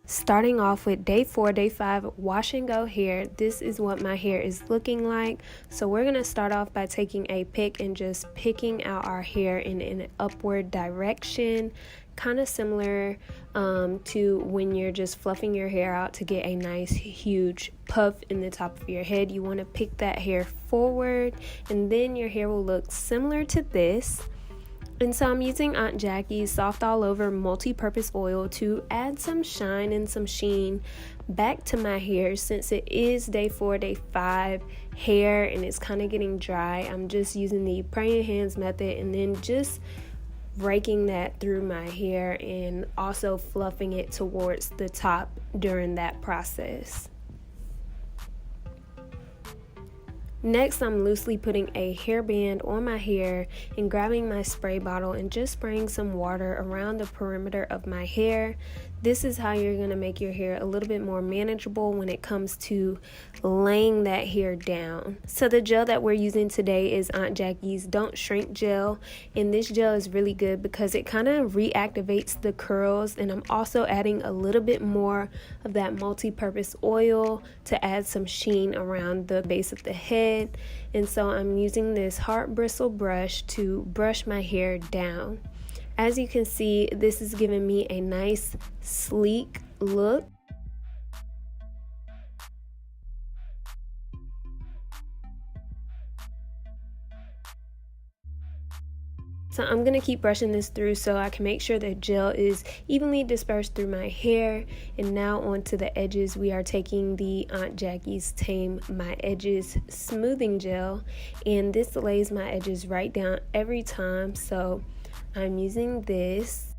Starting off with day 4, day 5, wash and go hair. This is what my hair is looking like. So we're going to start off by taking a pick and just picking out our hair in an upward direction. Kind of similar to when you're just fluffing your hair out to get a nice huge puff in the top of your head. You want to pick that hair forward, and then your hair will look similar to this. And so I'm using Aunt Jackie's Soft All Over Multi-Purpose Oil to add some shine and some sheen back to my hair. Since it is day 4, day 5 hair and it's kind of getting dry, I'm just using the praying hands method and then just raking that through my hair and also fluffing it towards the top during that process. Next, I'm loosely putting a hairband on my hair and grabbing my spray bottle and just spraying some water around the perimeter of my hair. This is how you're going to make your hair a little bit more manageable when it comes to laying that hair down. So the gel that we're using today is Aunt Jackie's Don't Shrink Gel, and this gel is really good because it kind of reactivates the curls, and I'm also adding a little bit more of that multi-purpose oil to add some sheen around the base of the head. And so I'm using this hard bristle brush to brush my hair down. As you can see, this is giving me a nice sleek look. So I'm going to keep brushing this through so I can make sure the gel is evenly dispersed through my hair. And now onto the edges, we are taking the Aunt Jackie's Tame My Edges Smoothing Gel. And this lays my edges right down every time. So I'm using this.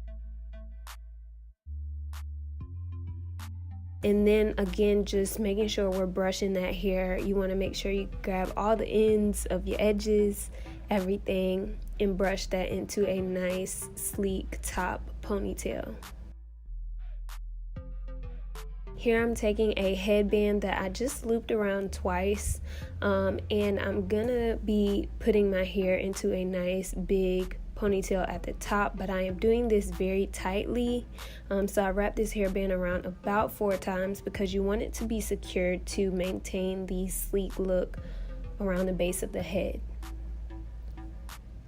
And then again, just making sure we're brushing that hair. You want to make sure you grab all the ends of your edges, everything, and brush that into a nice sleek top ponytail. Here I'm taking a headband that I just looped around twice, and I'm gonna be putting my hair into a nice big ponytail at the top, but I am doing this very tightly. So I wrap this hairband around about 4 times because you want it to be secured to maintain the sleek look around the base of the head.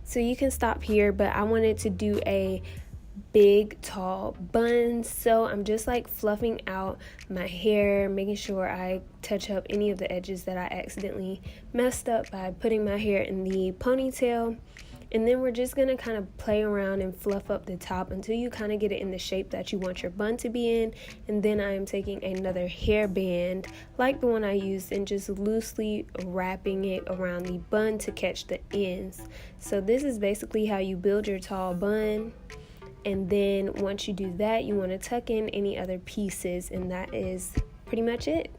So you can stop here, but I wanted to do a big tall bun, so I'm just like fluffing out my hair, making sure I touch up any of the edges that I accidentally messed up by putting my hair in the ponytail. And then we're just gonna kind of play around and fluff up the top until you kind of get it in the shape that you want your bun to be in. And then I am taking another hairband like the one I used and just loosely wrapping it around the bun to catch the ends. So this is basically how you build your tall bun. And then once you do that, you want to tuck in any other pieces, and that is pretty much it.